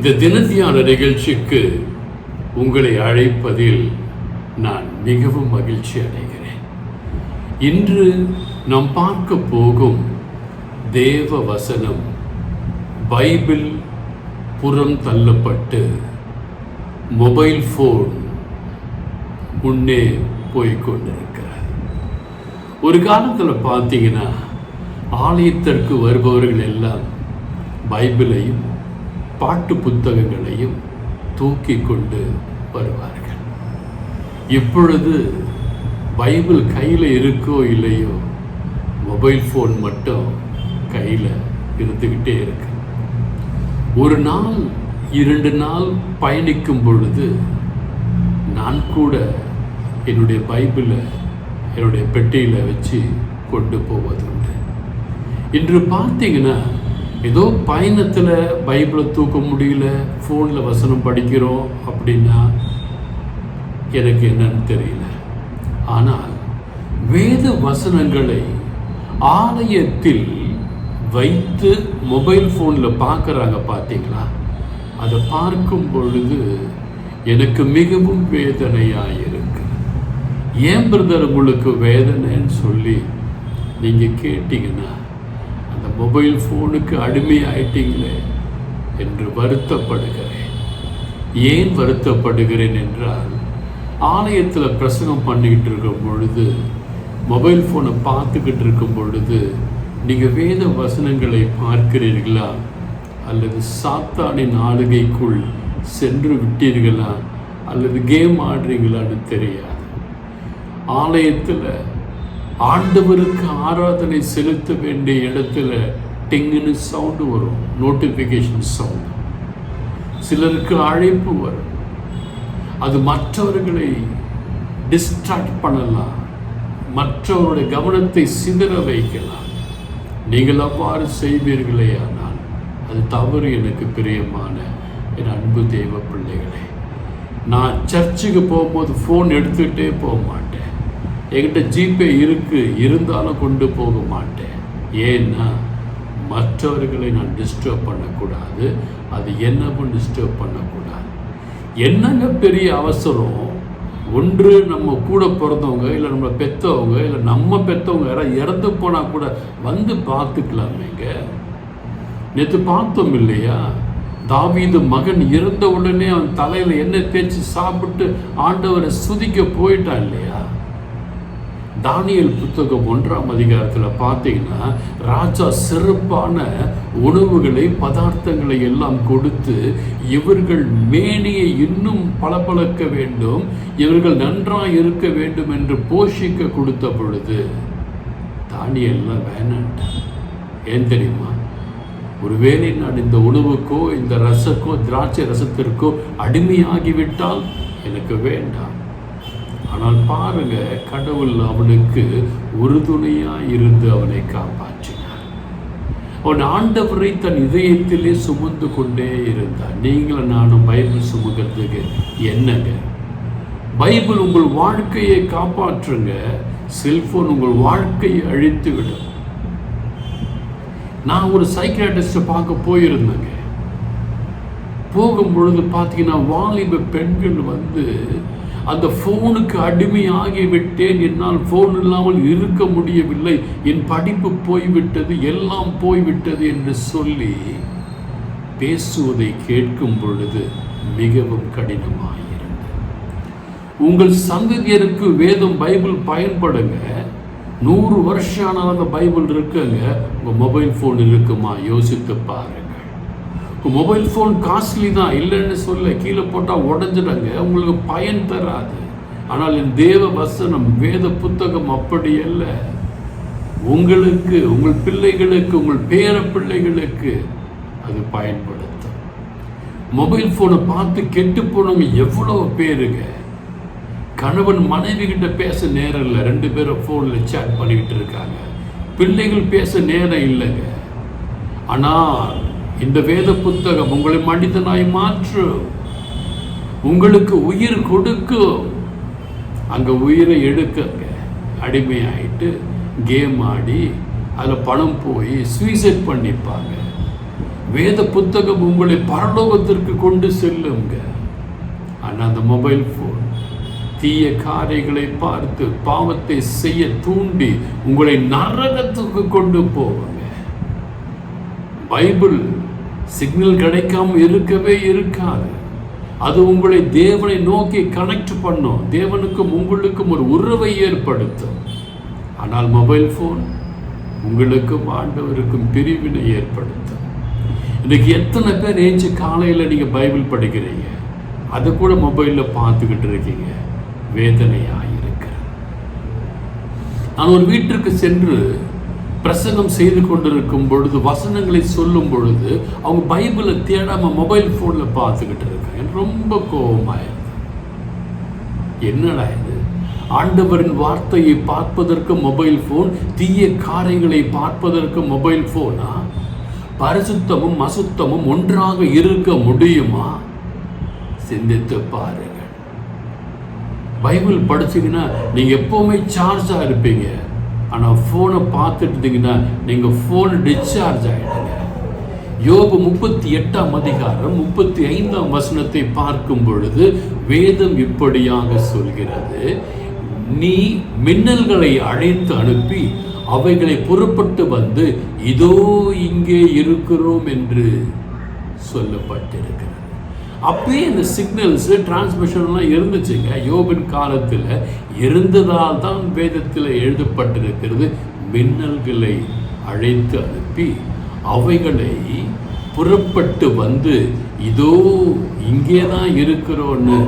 இந்த தினத்தியான நிகழ்ச்சிக்கு உங்களை அழைப்பதில் நான் மிகவும் மகிழ்ச்சி அடைகிறேன். இன்று நாம் பார்க்க போகும் தேவ வசனம் பைபிள் புறம் தள்ளப்பட்டு மொபைல் ஃபோன் முன்னே போய்கொண்டிருக்கிறார். ஒரு காலத்தில் பார்த்தீங்கன்னா ஆலயத்திற்கு வருபவர்கள் எல்லாம் பைபிளையும் பாட்டு புத்தகங்களையும் தூக்கி கொண்டு வருவார்கள். இப்பொழுது பைபிள் கையில் இருக்கோ இல்லையோ, மொபைல் ஃபோன் மட்டும் கையில் இருந்துக்கிட்டே இருக்கு. ஒரு நாள் 2 நாள் பயணிக்கும் பொழுது நான் கூட என்னுடைய பைபிளை என்னுடைய பெட்டியில் வச்சு கொண்டு போவதுண்டு. இன்று பார்த்தீங்கன்னா ஏதோ பயணத்தில் பைபிளை தூக்க முடியல, ஃபோனில் வசனம் படிக்கிறோம் அப்படின்னா எனக்கு என்னன்னு தெரியல. ஆனால் வேத வசனங்களை ஆலயத்தில் வைத்து மொபைல் ஃபோனில் பார்க்குறாங்க பார்த்தீங்களா? அதை பார்க்கும் பொழுது எனக்கு மிகவும் வேதனையாக இருக்கு. ஏன் பிரதர் உங்களுக்கு வேதனைன்னு சொல்லி நீங்கள் கேட்டீங்கன்னா, அந்த மொபைல் ஃபோனுக்கு அடிமையாயிட்டீங்களே என்று வருத்தப்படுகிறேன். ஏன் வருத்தப்படுகிறேன் என்றால், ஆலயத்தில் பிரசங்கம் பண்ணிக்கிட்டு இருக்கும் பொழுது மொபைல் ஃபோனை பார்த்துக்கிட்டு இருக்கும் பொழுது நீங்கள் வேத வசனங்களை பார்க்கிறீர்களா அல்லது சாத்தானின் ஆளுகைக்குள் சென்று விட்டீர்களா அல்லது கேம் ஆடுறீங்களான்னு தெரியாது. ஆலயத்தில் ஆண்டவருக்கு ஆராதனை செலுத்த வேண்டிய இடத்துல டிங்குன்னு சவுண்டு வரும், நோட்டிஃபிகேஷன் சவுண்டு. சிலருக்கு அழைப்பு வரும், அது மற்றவர்களை டிஸ்ட்ராக்ட் பண்ணலாம், மற்றவருடைய கவனத்தை சிதற வைக்கலாம். நீங்கள் அவ்வாறு செய்வீர்களே ஆனால் அது தவறு. எனக்கு பிரியமான என் அன்பு தெய்வ பிள்ளைகளே, நான் சர்ச்சுக்கு போகும்போது ஃபோன் எடுத்துக்கிட்டே போக மாட்டேன். என்கிட்ட ஜிபே இருந்தாலும் கொண்டு போக மாட்டேன். ஏன்னா மற்றவர்களை நான் டிஸ்டர்ப் பண்ணக்கூடாது, அது என்னவும் டிஸ்டர்ப் பண்ணக்கூடாது. என்னங்க பெரிய அவசரம்? ஒன்று நம்ம கூட பிறந்தவங்க, இல்லை நம்ம பெற்றவங்க, இல்லை நம்ம பெற்றவங்க யாராவது இறந்து போனால் கூட வந்து பார்த்துக்கலாமேங்க. நேற்று பார்த்தோம் இல்லையா, தாவீது மகன் இறந்த உடனே அவன் தலையில் எண்ணெய் தேய்ச்சி சாப்பிட்டு ஆண்டவரை சுதிக்க போயிட்டான் இல்லையா? தானியேல் புத்தகம் 1ஆம் அதிகாரத்தில் பார்த்தீங்கன்னா, ராஜா சிறப்பான உணவுகளை பதார்த்தங்களை எல்லாம் கொடுத்து இவர்கள் மேனியை இன்னும் பளபளக்க வேண்டும், இவர்கள் நன்றாக இருக்க வேண்டும் என்று போஷிக்க கொடுத்த பொழுது தானியேல்லாம் வேணான்ட்டான். ஏன் தெரியுமா? ஒருவேளை நான் இந்த உணவுக்கோ இந்த ரசக்கோ திராட்சை ரசத்திற்கோ அடிமையாகிவிட்டால் எனக்கு வேண்டாம். ஆனால் பாருங்க, கடவுள் அவனுக்கு உறுதுணையாக இருந்து அவனை காப்பாற்றினார். அவன் ஆண்டவரை தன் இதயத்திலே சுமந்து கொண்டே இருந்தான். நீங்களும் நானும் பைபிள் சுமக்கிறதுக்கு என்னங்க? பைபிள் உங்கள் வாழ்க்கையை காப்பாற்றுங்க, செல்போன் உங்கள் வாழ்க்கையை அழித்து விடும். நான் ஒரு சைக்கியாட்ரிஸ்ட்டை பார்க்க போயிருந்தேங்க. போகும்பொழுது பார்த்தீங்கன்னா வாலிப பெண்கள் வந்து அந்த ஃபோனுக்கு அடிமையாகிவிட்டேன், என்னால் ஃபோன் இல்லாமல் இருக்க முடியவில்லை, என் படிப்பு போய்விட்டது, எல்லாம் போய்விட்டது என்று சொல்லி பேசுவதை கேட்கும் பொழுது மிகவும் கடினமாயிருந்தது. உங்கள் சந்ததியருக்கு வேதம் பைபிள் பயன்படுங்க. 100 வருஷம் ஆனால் அந்த பைபிள் இருக்குங்க. உங்கள் மொபைல் ஃபோன் இருக்குமா? யோசித்து பாருங்கள். உங்கள் மொபைல் ஃபோன் காஸ்ட்லி தான், இல்லைன்னு சொல்ல, கீழே போட்டால் உடஞ்சிடுங்க, உங்களுக்கு பயன் தராது. ஆனால் என் தேவ வசனம் வேத புத்தகம் அப்படி அல்ல. உங்களுக்கு, உங்கள் பிள்ளைகளுக்கு, உங்கள் பேர பிள்ளைகளுக்கு அது பயன்படுத்தும். மொபைல் ஃபோனை பார்த்து கெட்டு போனவங்க எவ்வளோ பேருங்க. கணவன் மனைவி கிட்ட பேச நேரம் இல்லை, 2 பேரும் ஃபோனில் சேட் பண்ணிக்கிட்டு இருக்காங்க. பிள்ளைகள் பேச நேரம் இல்லைங்க. ஆனால் இந்த வேத புத்தகம் உங்களை மனிதனாய் மாற்றும், உங்களுக்கு உயிர் கொடுக்கும். அங்கே உயிரை எடுக்கங்க அடிமையாயிட்டு கேம் ஆடி அதில் பணம் போய் சூசைட் பண்ணிப்பாங்க. வேத புத்தகம் உங்களை பரலோகத்திற்கு கொண்டு செல்லுங்க. ஆனால் அந்த மொபைல் ஃபோன் தீய காரியங்களை பார்த்து பாவத்தை செய்ய தூண்டி உங்களை நரகத்துக்கு கொண்டு போவாங்க. பைபிள் சிக்னல் கிடைக்காம இருக்கவே இருக்காது. அது உங்களை தேவனை நோக்கி கனெக்ட் பண்ணும், தேவனுக்கும் உங்களுக்கும் ஒரு உறவை ஏற்படுத்தும். ஆனால் மொபைல் ஃபோன் உங்களுக்கும் ஆண்டவருக்கும் பிரிவினை ஏற்படுத்தும். இன்னைக்கு எத்தனை பேர் ஏஞ்சி காலையில் நீங்கள் பைபிள் படிக்கிறீங்க, அதை கூட மொபைலில் பார்த்துக்கிட்டு இருக்கீங்க. வேதனையாக இருக்கிற நான் ஒரு வீட்டிற்கு சென்று பிரசங்கம் செய்து கொண்டிருக்கும் பொழுது, வசனங்களை சொல்லும் பொழுது, அவங்க பைபிளை தேடாம மொபைல் ஃபோனில் பார்த்துக்கிட்டு இருக்காங்க. எனக்கு ரொம்ப கோபமாயிருது. என்னடா இது? ஆண்டவரின் வார்த்தையை பார்ப்பதற்கு மொபைல் ஃபோன், தீய காரியங்களை பார்ப்பதற்கு மொபைல் ஃபோனா? பரிசுத்தமும் அசுத்தமும் ஒன்றாக இருக்க முடியுமா? சிந்தித்து பாருங்க. பைபிள் படிச்சீங்கன்னா நீங்க எப்பவுமே சார்ஜா இருப்பீங்க. ஆனால் ஃபோனை பார்த்துட்டு இருந்தீங்கன்னா நீங்கள் ஃபோன் டிஸ்சார்ஜ் ஆகிடுங்க. யோபு 38ஆம் அதிகாரம் 35ஆம் வசனத்தை பார்க்கும் பொழுது வேதம் இப்படியாக சொல்கிறது, நீ மின்னல்களை அழைத்து அனுப்பி அவைகளை புறப்பட்டு வந்து இதோ இங்கே இருக்கிறோம் என்று சொல்லப்பட்டிருக்கிறது. அப்பயே இந்த சிக்னல்ஸ் டிரான்ஸ்மிஷன்லாம் இருந்துச்சுங்க. யோபின் காலத்தில் இருந்ததால் தான் வேதத்தில் எழுதப்பட்டிருக்கிறது, மின்னல்களை அழைத்து அனுப்பி அவைகளை புறப்பட்டு வந்து இதோ இங்கே தான் இருக்கிறோன்னு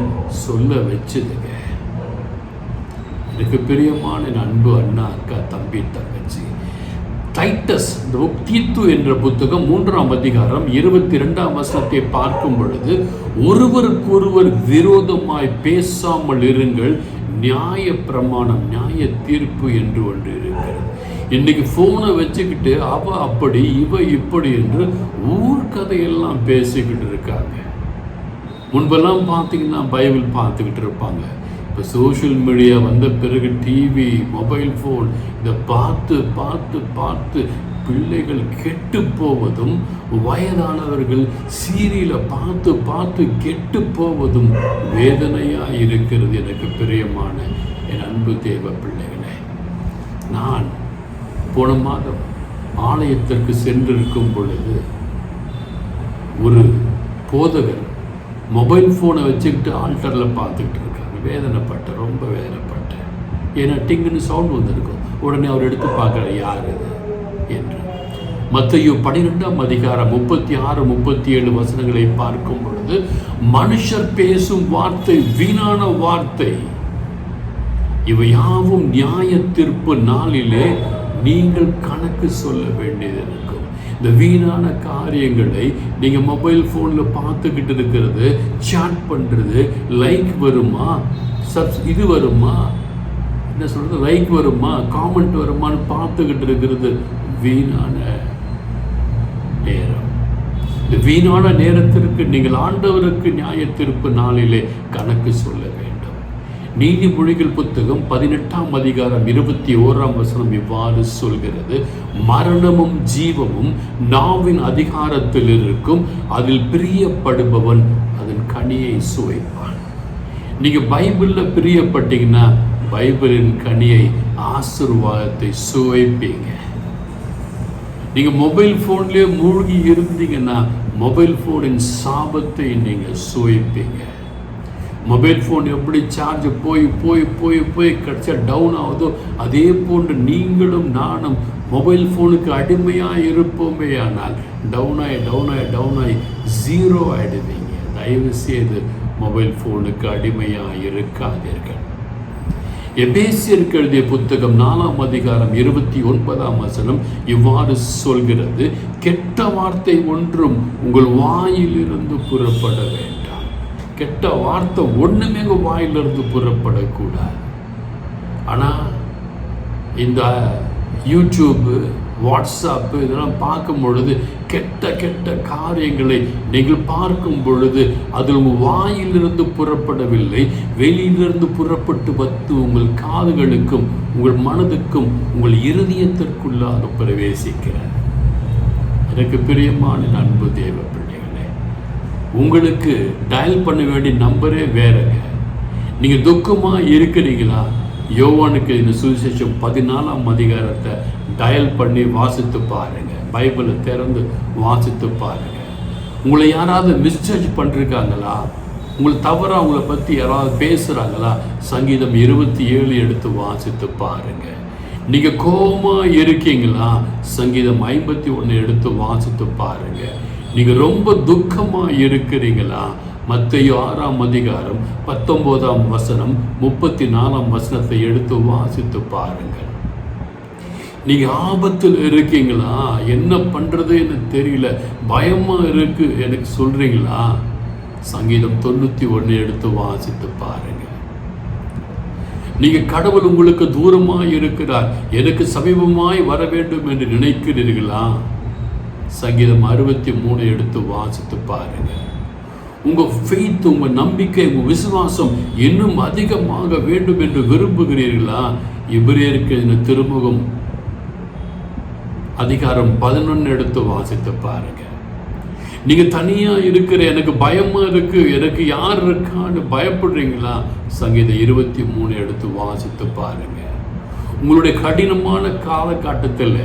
சொல்ல வச்சுதுங்க. எனக்கு பிரியமான அன்பு அண்ணா, அக்கா, தம்பி, தங்கச்சி, டைட்டஸ் தீத்து என்ற புத்தகம் 3ஆம் அதிகாரம் 22ஆம் வசனத்தை பார்க்கும் பொழுது, ஒருவருக்கொருவர் விரோதமாய் பேசாமல் இருங்கள், நியாய பிரமாணம், நியாய தீர்ப்பு என்று ஒன்று இருக்கிறது. இன்னைக்கு ஃபோனை வச்சுக்கிட்டு அவ அப்படி இவ இப்படி என்று ஊர்கதையெல்லாம் பேசிக்கிட்டு இருக்காங்க. முன்பெல்லாம் பார்த்தீங்கன்னா பைபிள் பார்த்துக்கிட்டு இருப்பாங்க. இப்போ சோஷியல் மீடியா வந்த பிறகு டிவி, மொபைல் ஃபோன் இதை பார்த்து பார்த்து பார்த்து பிள்ளைகள் கெட்டு போவதும், வயதானவர்கள் சீரியலை பார்த்து பார்த்து கெட்டு போவதும் வேதனையாக இருக்கிறது. எனக்கு பிரியமான என் அன்பு தேவ பிள்ளைகளே, நான் போன மாதம் ஆலயத்திற்கு சென்றிருக்கும் பொழுது ஒரு போதகர் மொபைல் ஃபோனை வச்சுக்கிட்டு ஆல்டரில் பார்த்துக்கிட்டு இருக்காங்க. வேதனைப்பட்டேன், ரொம்ப வேதனைப்பட்டேன். ஏன்னா டிங்குன்னு சவுண்ட் வந்திருக்கும். உடனே அவர் எடுத்து பார்க்குற யார் இது என்று. மத்தேயு 12ஆம் அதிகாரம் 36, 37 வசனங்களை பார்க்கும் பொழுது, மனுஷர் பேசும் வார்த்தை வீணான வார்த்தை, இவை யாவும் நியாய தீர்ப்பு நாளிலே நீங்கள் கணக்கு சொல்ல வேண்டியது இருக்கும். இந்த வீணான காரியங்களை நீங்கள் மொபைல் ஃபோனில் பார்த்துக்கிட்டு இருக்கிறது, சாட் பண்ணுறது, லைக் வருமா, இது வருமா, என்ன சொல்கிறது, லைக் வருமா, காமெண்ட் வருமானு பார்த்துக்கிட்டு இருக்கிறது வீணான நேரம். இந்த வீணான நேரத்திற்கு நீங்கள் ஆண்டவருக்கு நியாய தீர்ப்பு நாளிலே கணக்கு சொல்ல வேண்டும். நீதிமொழிகள் புத்தகம் 18ஆம் அதிகாரம் 21ஆம் வசனம் இவ்வாறு சொல்கிறது, மரணமும் ஜீவமும் நாவின் அதிகாரத்தில் இருக்கும், அதில் பிரியப்படுபவன் அதன் கனியை சுவைப்பான். நீங்க பைபிளில் பிரியப்பட்டீங்கன்னா பைபிளின் கனியை, ஆசீர்வாதத்தை சுவைப்பீங்க. நீங்க மொபைல் போன்லயே மூழ்கி இருந்தீங்கன்னா மொபைல் போனின் சாபத்தை நீங்க சுவைப்பீங்க. மொபைல் ஃபோன் எப்படி சார்ஜ் போய் போய் போய் போய் கடைசியா டவுன் ஆகுதோ, அதே போன்று நீங்களும் நானும் மொபைல் ஃபோனுக்கு அடிமையாக இருப்போமே. ஆனால் டவுனாய் ஜீரோ ஆகிடுவீங்க. தயவு செய்து மொபைல் ஃபோனுக்கு அடிமையாக இருக்காதீர்கள். எபேசியருக்கு எழுதிய புத்தகம் 4ஆம் அதிகாரம் 29ஆம் வசனம் இவ்வாறு சொல்கிறது, கெட்ட வார்த்தை ஒன்றும் உங்கள் வாயிலிருந்து புறப்பட வேண்டாம். கெட்ட வார்த்தை ஒண்ணுமே வாயிலிருந்து புறப்படக்கூடாது. ஆனால் இந்த யூடியூப்பு, வாட்ஸ்அப்பு இதெல்லாம் பார்க்கும் பொழுது கெட்ட கெட்ட காரியங்களை நீங்கள் பார்க்கும் பொழுது அது உங்கள் வாயிலிருந்து புறப்படவில்லை, வெளியிலிருந்து புறப்பட்டு வந்து உங்கள் காதுகளுக்கும் உங்கள் மனதுக்கும் உங்கள் இருதயத்திற்குள்ளாக பிரவேசிக்கிறார். எனக்கு பிரியமான அன்பு தேவ பிள்ளைகளே, உங்களுக்கு டயல் பண்ண வேண்டிய நம்பரே வேறங்க. நீங்கள் துக்கமாக இருக்கிறீங்களா? யோவானுக்கு இந்த சுவிசேஷம் 14ஆம் அதிகாரத்தை டயல் பண்ணி வாசித்து பாருங்க. பைபிளை திறந்து வாசித்து பாருங்க. உங்களை யாராவது மிஸ்ஜட்ஜ் பண்ணிருக்காங்களா? உங்களை தவறாக அவங்கள பற்றி யாராவது பேசுகிறாங்களா? சங்கீதம் 27 எடுத்து வாசித்து பாருங்க. நீங்கள் கோபமாக இருக்கீங்களா? சங்கீதம் 51 எடுத்து வாசித்து பாருங்க. நீங்கள் ரொம்ப துக்கமாக இருக்கிறீங்களா? மத்தேயு 6ஆம் அதிகாரம் 19ஆம் வசனம் 34ஆம் வசனத்தை எடுத்து வாசித்து பாருங்கள். நீங்கள் ஆபத்தில் இருக்கீங்களா? என்ன பண்ணுறது எனக்கு தெரியல, பயமாக இருக்கு எனக்கு சொல்கிறீங்களா? சங்கீதம் 91 எடுத்து வாசித்து பாருங்க. நீங்கள் கடவுள் உங்களுக்கு தூரமாக இருக்கிறார், எனக்கு சமீபமாய் வர வேண்டும் என்று நினைக்கிறீர்களா? சங்கீதம் 63 எடுத்து வாசித்து பாருங்க. உங்கள் ஃபெய்த், உங்கள் நம்பிக்கை, உங்கள் விசுவாசம் இன்னும் அதிகமாக வேண்டும் என்று விரும்புகிறீர்களா? எபிரேயருக்கு எழுதின திருமுகம் அதிகாரம் 11 எடுத்து வாசித்து பாருங்க. நீங்கள் தனியாக இருக்கிற, எனக்கு பயமாக இருக்கு, எனக்கு யார் இருக்கான்னு பயப்படுறீங்களா? சங்கீதம் 23 எடுத்து வாசித்து பாருங்க. உங்களுடைய கடினமான காலகட்டத்தில்,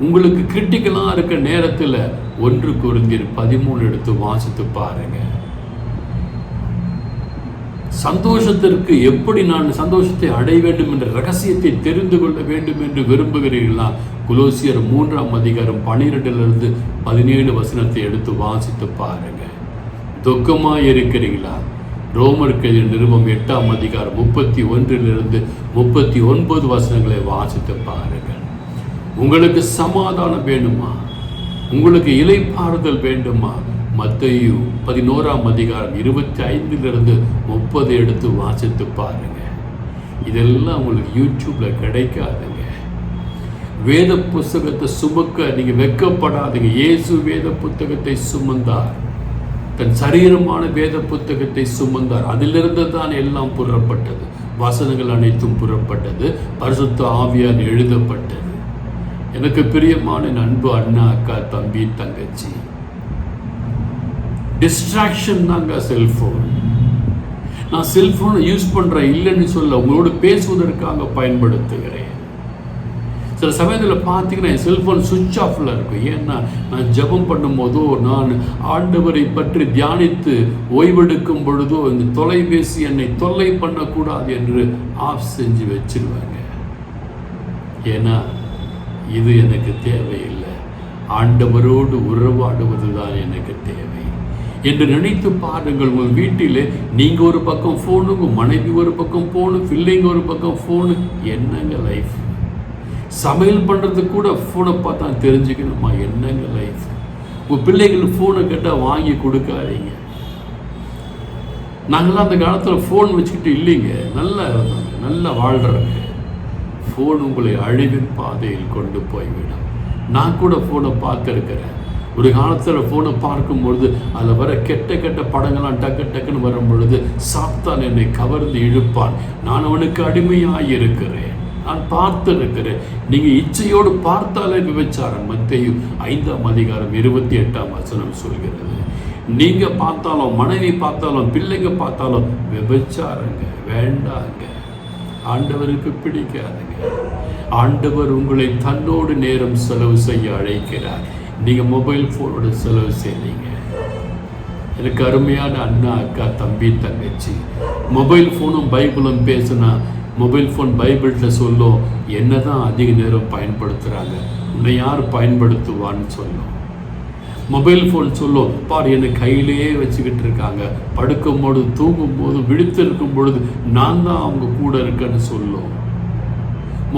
உங்களுக்கு கிரிட்டிக்கலாக இருக்க நேரத்தில் 1 கொரிந்தியர் 13 எடுத்து வாசித்து பாருங்க. சந்தோஷத்திற்கு எப்படி நான் சந்தோஷத்தை அடைய வேண்டும் என்ற ரகசியத்தை தெரிந்து கொள்ள வேண்டும் என்று விரும்புகிறீர்களா? கொலோசியர் 3ஆம் அதிகாரம் 12 17 வசனத்தை எடுத்து வாசித்து பாருங்க. துக்கமாக இருக்கிறீங்களா? ரோமருக்கு நிருபம் 8ஆம் அதிகாரம் 31 39 வசனங்களை வாசித்து பாருங்க. உங்களுக்கு சமாதானம் வேண்டுமா? உங்களுக்கு இளைப்பாறுதல் வேண்டுமா? மத்தேயு 11ஆம் அதிகாரம் 25 30 எடுத்து வாசித்து பாருங்க. இதெல்லாம் உங்களுக்கு யூடியூப்ல கிடைக்காதுங்க. வேத புத்தகத்தை சுமக்க நீங்க வெட்கப்படாதீங்க. இயேசு வேத புத்தகத்தை சுமந்தார், தன் சரீரமான வேத புத்தகத்தை சுமந்தார். அதிலிருந்து தான் எல்லாம் புறப்பட்டது, வசனங்கள் அனைத்தும் புறப்பட்டது, பரிசுத்த ஆவியால் எழுதப்பட்டது. எனக்கு பிரியமான அன்பு அண்ணா, அக்கா, தம்பி, தங்கச்சி, டிஸ்ட்ராக்ஷன் தாங்க செல்ஃபோன். நான் செல்ஃபோனை யூஸ் பண்ணுறேன் இல்லைன்னு சொல்ல, உங்களோட பேசுவதற்காக பயன்படுத்துகிறேன். சில சமயத்தில் பார்த்தீங்கன்னா என் செல்ஃபோன் சுவிட்ச் ஆஃபில் இருக்கும். ஏன்னா நான் ஜெபம் பண்ணும்போதோ, நான் ஆண்டவரை பற்றி தியானித்து ஓய்வெடுக்கும் பொழுதோ இந்த தொலைபேசி என்னை தொல்லை பண்ணக்கூடாது என்று ஆஃப் செஞ்சு வச்சிருவாங்க. ஏன்னா இது எனக்கு தேவையில்லை, ஆண்டவரோடு உறவாடுவது தான் எனக்கு தேவை என்று நினைத்து பாருங்கள். உங்கள் வீட்டிலே நீங்கள் ஒரு பக்கம் ஃபோனு, உங்கள் மனைவி ஒரு பக்கம் ஃபோனு, பிள்ளைங்க ஒரு பக்கம் ஃபோனு. என்னங்க லைஃப்? சமையல் பண்ணுறதுக்கு கூட ஃபோனை பார்த்தா தெரிஞ்சுக்கணுமா? என்னங்க லைஃப்? உங்கள் பிள்ளைகள் ஃபோனை கேட்டால் வாங்கி கொடுக்காதீங்க. நாங்களாம் அந்த காலத்தில் ஃபோன் வச்சுக்கிட்டு இல்லைங்க, நல்லா இருந்தாங்க, நல்லா வாழ்கிறாங்க. ஃபோன் உங்களை அழிவின் பாதையில் கொண்டு போய்விடும். நான் கூட ஃபோனை பார்த்துருக்கிறேன். ஒரு காலத்தில் ஃபோனை பார்க்கும்பொழுது அதில் வர கெட்ட கெட்ட படங்கள்லாம் டக்குன்னு வரும் பொழுது சாத்தான் என்னை கவர்ந்து இழுப்பான். நான் அவனுக்கு அடிமையாக இருக்கிறேன், நான் பார்த்திருக்கிறேன். நீங்கள் இச்சையோடு பார்த்தாலே விபச்சாரம். மத்தேயு 5ஆம் அதிகாரம் 28ஆம் வசனம் சொல்கிறது. நீங்கள் பார்த்தாலும், மனைவி பார்த்தாலும், பிள்ளைங்க பார்த்தாலும் விபச்சாரங்க, வேண்டாங்க. ஆண்டவருக்கு பிடிக்காதுங்க. ஆண்டவர் உங்களை தன்னோடு நேரம் செலவு செய்ய அழைக்கிறார். நீங்கள் மொபைல் ஃபோனோட செலவு செய்றீங்க. எனக்கு அருமையான அண்ணா, அக்கா, தம்பி, தங்கச்சி, மொபைல் ஃபோனும் பைபிளும் பேசுனா, மொபைல் ஃபோன் பைபிளில் சொல்லும் என்ன தான் அதிக நேரம் பயன்படுத்துகிறாங்க, உன்னை யார் பயன்படுத்துவான்னு சொல்லும். மொபைல் ஃபோன் சொல்லும், பார் என்னை கையிலேயே வச்சுக்கிட்டு இருக்காங்க, படுக்கும் பொழுது, தூங்கும் போது, விழித்திருக்கும் பொழுது நான் தான் அவங்க கூட இருக்கேன்னு சொல்லும்.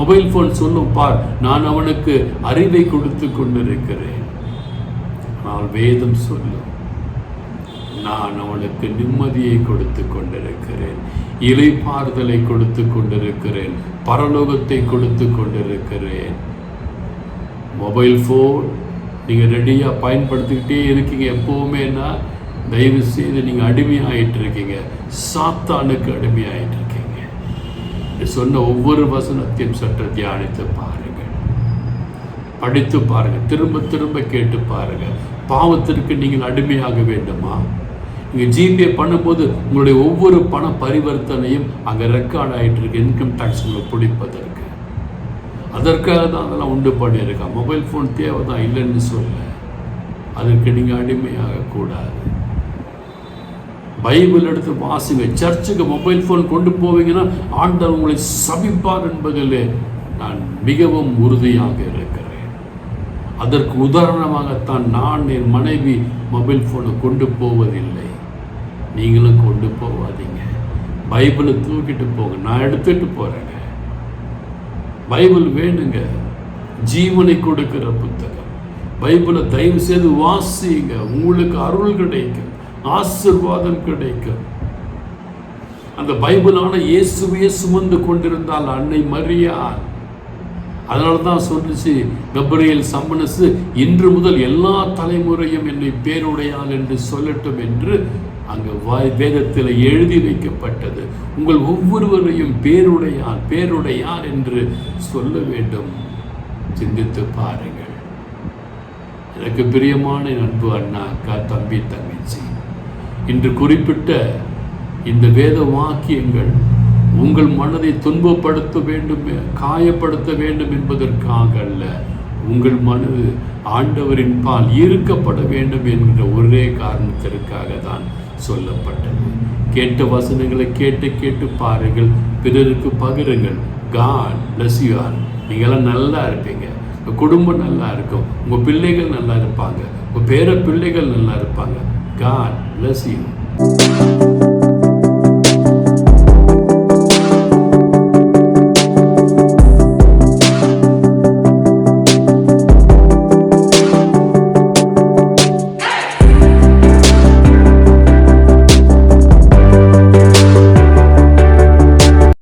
மொபைல் ஃபோன் சொல்லும், பார் நான் அவனுக்கு அறிவை கொடுத்து கொண்டிருக்கிறேன். ஆனால் வேதம் சொல்லும், நான் அவனுக்கு நிம்மதியை கொடுத்து கொண்டிருக்கிறேன், இளைப்பாறுதலை கொடுத்து கொண்டிருக்கிறேன், பரலோகத்தை கொடுத்து கொண்டிருக்கிறேன். மொபைல் ஃபோன் நீங்கள் ரெடியாக பயன்படுத்திக்கிட்டே இருக்கீங்க எப்போவுமேனா, தயவு செய்து நீங்கள் அடிமையாகிட்டு இருக்கீங்க, சாத்தானுக்கு அடிமையாகிட்டு இருக்கீங்க. சொன்ன ஒவ்வொரு வசனத்தையும் சற்று தியானித்து பாருங்கள். படித்து பாருங்கள், திரும்ப திரும்ப கேட்டு பாருங்கள். பாவத்திற்கு நீங்கள் அடிமையாக வேண்டுமா? நீங்கள் ஜிபே பண்ணும்போது உங்களுடைய ஒவ்வொரு பண பரிவர்த்தனையும் அங்கே ரெக்கார்ட் ஆகிட்டு இருக்கு, இன்கம் டேக்ஸ் உங்களை பிடிப்பதற்கு. அதற்காக தான் அதெல்லாம் உண்டு பண்ணியிருக்கேன். மொபைல் ஃபோன் தேவை தான், இல்லைன்னு சொல்ல. அதற்கு நீங்கள் அடிமையாக கூடாது. பைபிள் எடுத்து வாசிங்க. சர்ச்சுக்கு மொபைல் ஃபோன் கொண்டு போவீங்கன்னா ஆண்டவர் உங்களை சபிப்பார் என்பதிலே நான் மிகவும் உறுதியாக இருக்கிறேன். அதற்கு உதாரணமாகத்தான் நான் என் மனைவி மொபைல் ஃபோனை கொண்டு போவதில்லை. நீங்களும் கொண்டு போவாதீங்க. பைபிளை தூக்கிட்டு போங்க. நான் எடுத்துகிட்டு போகிறேங்க. பைபிள் வேணுங்க, ஜீவனை கொடுக்கிற புத்தகம். பைபிளை தயவு செய்து வாசிங்க. உங்களுக்கு அருள் கிடைக்கும், ஆசீர்வாதம் கிடைக்கும். அந்த பைபிளான இயேசுவையே சுமந்து கொண்டிருந்தால் அன்னை மரியாள். அதனால தான் சொல்லிச்சு கப்ரியேல் சம்மனசு, இன்று முதல் எல்லா தலைமுறையும் என்னை பேருடையாள் என்று சொல்லட்டும் என்று அங்கு வேதத்தில் எழுதி வைக்கப்பட்டது. உங்கள் ஒவ்வொருவரையும் பேருடையார் பேருடையார் என்று சொல்ல வேண்டும். சிந்தித்து பாருங்கள். எனக்கு பிரியமான அன்பு அண்ணா, அக்கா, தம்பி, தங்கச்சி, இன்று குறிப்பிட்ட இந்த வேத வாக்கியங்கள் உங்கள் மனதை துன்பப்படுத்த வேண்டும், காயப்படுத்த வேண்டும் என்பதற்காக அல்ல. உங்கள் மனது ஆண்டவரின் பால் ஈர்க்கப்பட வேண்டும் என்கிற ஒரே காரணத்திற்காக தான் சொல்லப்பட்டது. கேட்ட வசனங்களை கேட்டு கேட்டு பாருங்கள், பிறருக்கு பகிருங்கள். God bless you all. நீங்களாம் நல்லா இருப்பீங்க, உங்கள் குடும்பம் நல்லா இருக்கும், உங்கள் பிள்ளைகள் நல்லா இருப்பாங்க, உங்கள் பேர பிள்ளைகள் நல்லா இருப்பாங்க. God bless you.